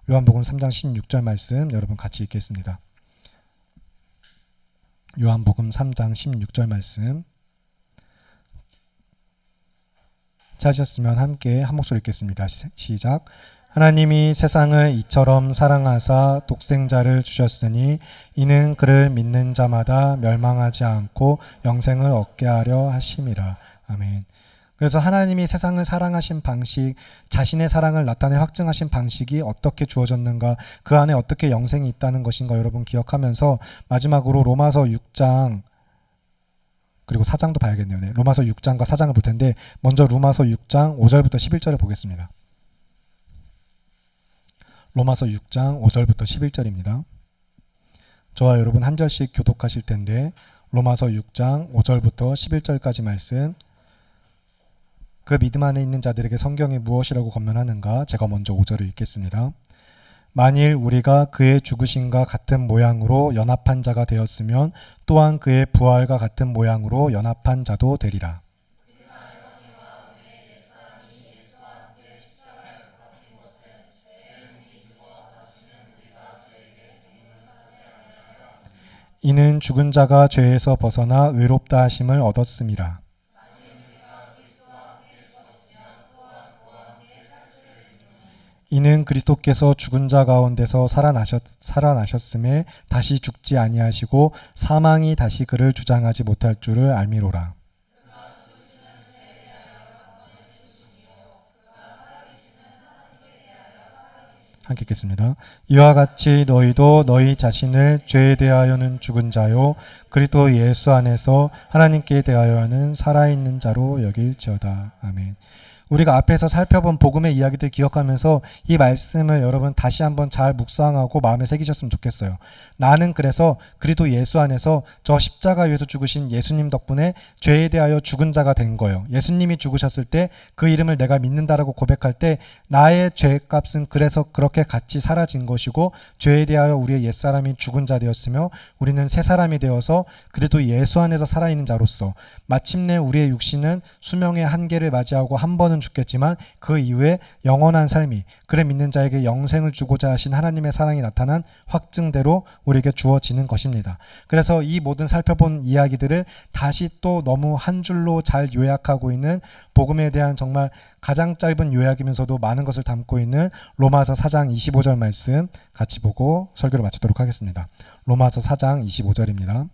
요한복음 3장 16절 말씀 여러분 같이 읽겠습니다. 요한복음 3장 16절 말씀 찾으셨으면 함께 한 목소리 읽겠습니다. 시작. 하나님이 세상을 이처럼 사랑하사 독생자를 주셨으니 이는 그를 믿는 자마다 멸망하지 않고 영생을 얻게 하려 하심이라. 아멘. 그래서 하나님이 세상을 사랑하신 방식, 자신의 사랑을 나타내 확증하신 방식이 어떻게 주어졌는가, 그 안에 어떻게 영생이 있다는 것인가 여러분 기억하면서, 마지막으로 로마서 6장 그리고 4장도 봐야겠네요. 네. 로마서 6장과 4장을 볼 텐데, 먼저 로마서 6장 5절부터 11절을 보겠습니다. 로마서 6장 5절부터 11절입니다. 저와 여러분 한 절씩 교독하실 텐데 로마서 6장 5절부터 11절까지 말씀, 그 믿음 안에 있는 자들에게 성경이 무엇이라고 권면하는가, 제가 먼저 5절을 읽겠습니다. 만일 우리가 그의 죽으심과 같은 모양으로 연합한 자가 되었으면 또한 그의 부활과 같은 모양으로 연합한 자도 되리라. 이는 죽은 자가 죄에서 벗어나 의롭다 하심을 얻었음이라. 이는 그리스도께서 죽은 자 가운데서 살아나셨음에 다시 죽지 아니하시고 사망이 다시 그를 주장하지 못할 줄을 알미로라. 함께 읽겠습니다. 이와 같이 너희도 너희 자신을 죄에 대하여는 죽은 자요 그리스도 예수 안에서 하나님께 대하여는 살아있는 자로 여길지어다. 아멘. 우리가 앞에서 살펴본 복음의 이야기들 기억하면서 이 말씀을 여러분 다시 한번 잘 묵상하고 마음에 새기셨으면 좋겠어요. 나는 그래서 그리스도 예수 안에서 저 십자가 위에서 죽으신 예수님 덕분에 죄에 대하여 죽은 자가 된 거예요. 예수님이 죽으셨을 때 그 이름을 내가 믿는다라고 고백할 때 나의 죄값은 그래서 그렇게 같이 사라진 것이고 죄에 대하여 우리의 옛사람이 죽은 자 되었으며 우리는 새 사람이 되어서 그리스도 예수 안에서 살아있는 자로서 마침내 우리의 육신은 수명의 한계를 맞이하고 한 번은 죽겠지만 그 이후에 영원한 삶이, 그를 믿는 자에게 영생을 주고자 하신 하나님의 사랑이 나타난 확증대로 우리에게 주어지는 것입니다. 그래서 이 모든 살펴본 이야기들을 다시 또 너무 한 줄로 잘 요약하고 있는 복음에 대한 정말 가장 짧은 요약이면서도 많은 것을 담고 있는 로마서 4장 25절 말씀 같이 보고 설교를 마치도록 하겠습니다. 로마서 4장 25절입니다.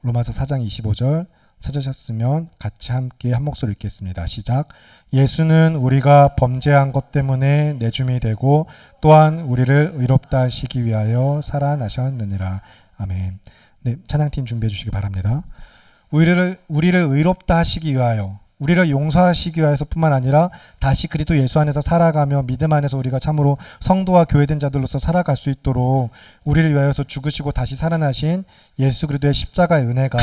로마서 4장 25절 찾으셨으면 같이 함께 한 목소리 읽겠습니다. 시작. 예수는 우리가 범죄한 것 때문에 내줌이 되고 또한 우리를 의롭다 하시기 위하여 살아나셨느니라. 아멘. 네, 찬양팀 준비해 주시기 바랍니다. 우리를 의롭다 하시기 위하여, 우리를 용서하시기 위해서뿐만 아니라 다시 그리스도 예수 안에서 살아가며 믿음 안에서 우리가 참으로 성도와 교회된 자들로서 살아갈 수 있도록 우리를 위하여서 죽으시고 다시 살아나신 예수 그리스도의 십자가의 은혜가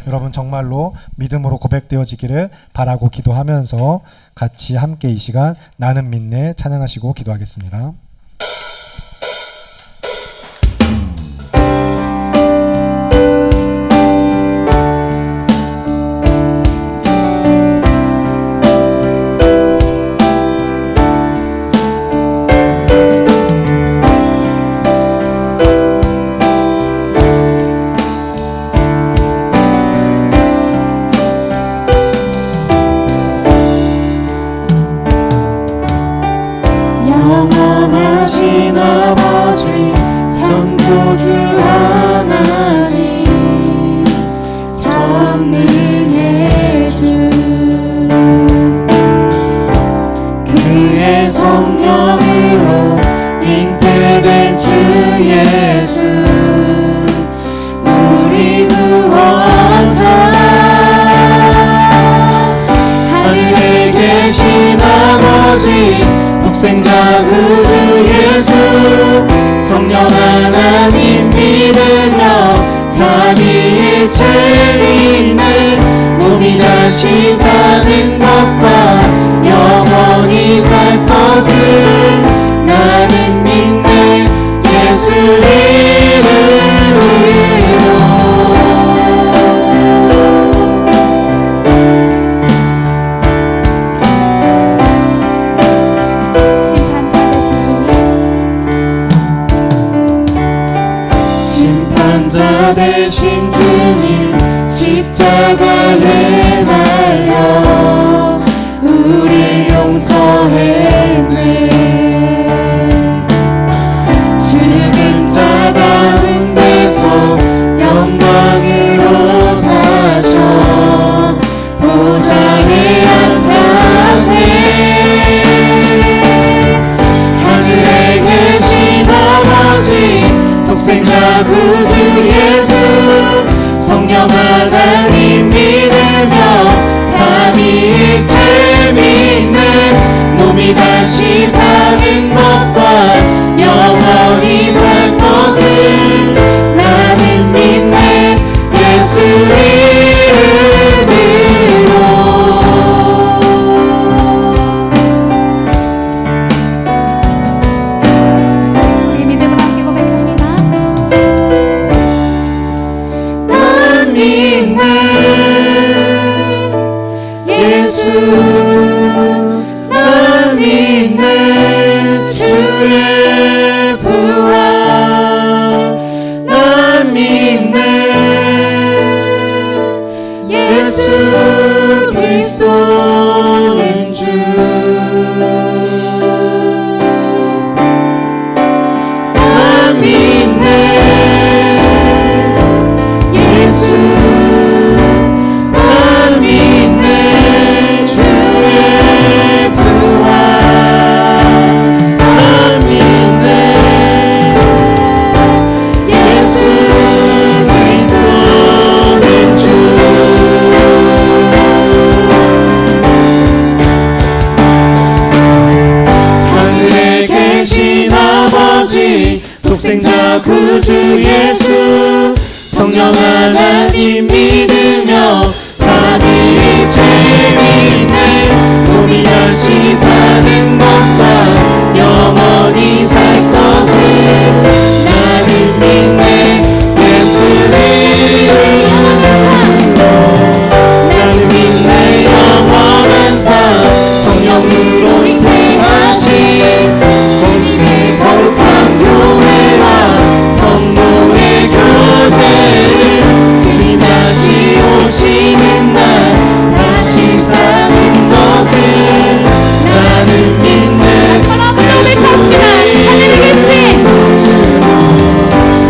여러분 정말로 믿음으로 고백되어지기를 바라고 기도하면서 같이 함께 이 시간 나는 믿네 찬양하시고 기도하겠습니다. 영원하신 아버지 창조주 하나님 전능의 주 그의 성령으로 잉태된 주 예수 우리 구원자 하늘에 계신 아버지 독생자 구주 예수 성령 하나님 믿으며 삼위일체 믿는 몸이 다시 사는 것과 영원히 살 것을 나는 믿네 예수 이름으로 대신 주님 십자가에 달려 우리 용서했네 죽은 자 가운데서 영광으로 사셔 보좌에 앉았네 하늘에 계신 아버지 독생자 구주 예수 성령 하나님 믿으며 삼위일체 믿는 몸이 다시 사는 것과 아버지 독생자 구주 예수 성령 하나님 믿으며 사는 재미있네 몸이 다시 사는 것과 영원히 살 것을 나는 믿네 예수를 나는 믿네 영원한 삶 성령으로 인도하신 성령의 거룩한 교회와 성도의 교제를 주님 다시 오시는 날 다시 사는 것을 나는 믿네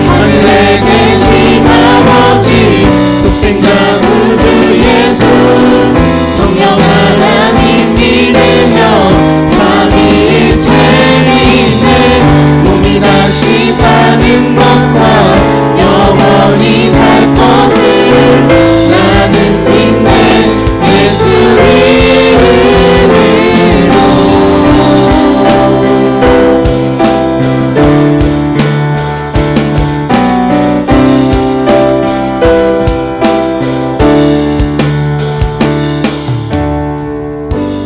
하늘에 계신 아버지 독생자 구주 예수 성령 하나님 믿으며 삼위일체 믿네 몸이 다시 사는 것과 영원히 살 것을 나는 믿네 예수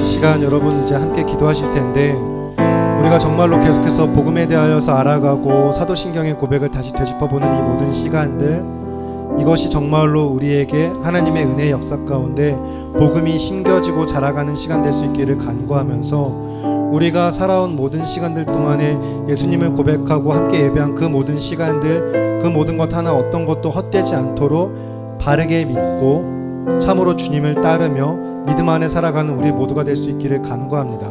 시간 여러분 이제 함께 기도하실 텐데 우리가 정말로 계속해서 복음에 대하여서 알아가고 사도신경의 고백을 다시 되짚어보는 이 모든 시간들 이것이 정말로 우리에게 하나님의 은혜의 역사 가운데 복음이 심겨지고 자라가는 시간 될 수 있기를 간구하면서 우리가 살아온 모든 시간들 동안에 예수님을 고백하고 함께 예배한 그 모든 시간들 그 모든 것 하나 어떤 것도 헛되지 않도록 바르게 믿고 참으로 주님을 따르며 믿음 안에 살아가는 우리 모두가 될 수 있기를 간구합니다.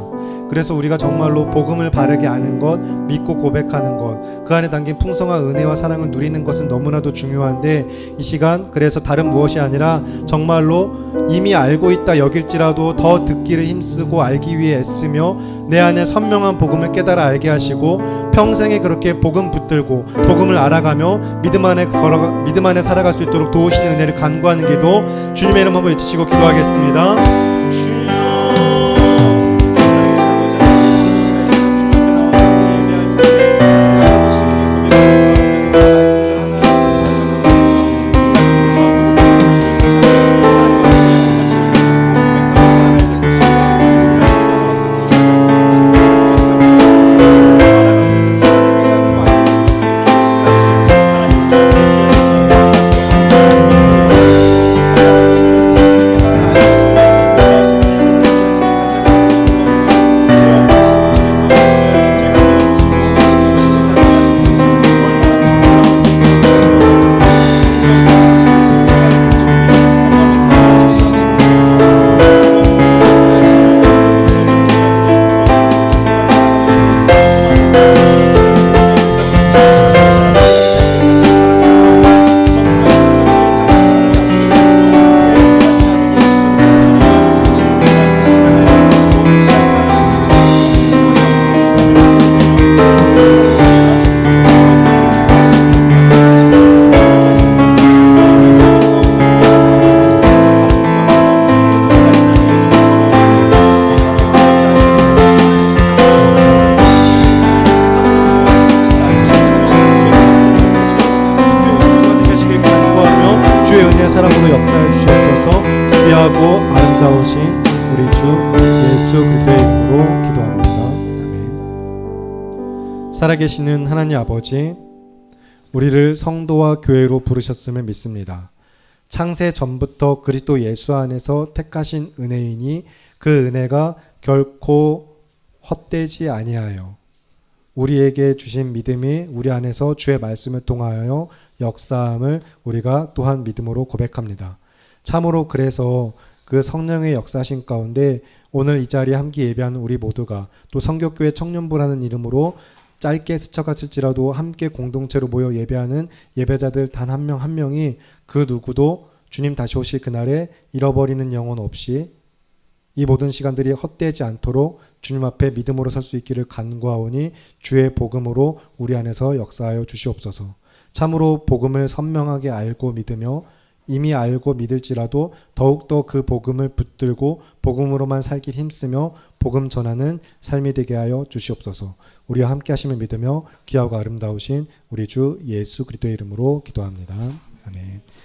그래서 우리가 정말로 복음을 바르게 아는 것, 믿고 고백하는 것, 그 안에 담긴 풍성한 은혜와 사랑을 누리는 것은 너무나도 중요한데 이 시간 그래서 다른 무엇이 아니라 정말로 이미 알고 있다 여길지라도 더 듣기를 힘쓰고 알기 위해 애쓰며 내 안에 선명한 복음을 깨달아 알게 하시고 평생에 그렇게 복음 붙들고 복음을 알아가며 믿음 안에 살아갈 수 있도록 도우시는 은혜를 간구하는 기도 주님의 이름 한번 외치시고 기도하겠습니다. 주여 사랑으로 역사해 주시옵소서. 귀하고 아름다우신 우리 주 예수 그리스도의 이름으로 기도합니다. 아멘. 살아계시는 하나님 아버지, 우리를 성도와 교회로 부르셨음을 믿습니다. 창세 전부터 그리스도 예수 안에서 택하신 은혜이니 그 은혜가 결코 헛되지 아니하여 우리에게 주신 믿음이 우리 안에서 주의 말씀을 통하여 역사함을 우리가 또한 믿음으로 고백합니다. 참으로 그래서 그 성령의 역사신 가운데 오늘 이 자리에 함께 예배하는 우리 모두가 또 성교교회 청년부라는 이름으로 짧게 스쳐갔을지라도 함께 공동체로 모여 예배하는 예배자들 단 한 명 한 명이 그 누구도 주님 다시 오실 그날에 잃어버리는 영혼 없이 이 모든 시간들이 헛되지 않도록 주님 앞에 믿음으로 설 수 있기를 간구하오니 주의 복음으로 우리 안에서 역사하여 주시옵소서. 참으로 복음을 선명하게 알고 믿으며 이미 알고 믿을지라도 더욱더 그 복음을 붙들고 복음으로만 살길 힘쓰며 복음 전하는 삶이 되게 하여 주시옵소서. 우리와 함께 하심을 믿으며 귀하고 아름다우신 우리 주 예수 그리스도의 이름으로 기도합니다. 아멘.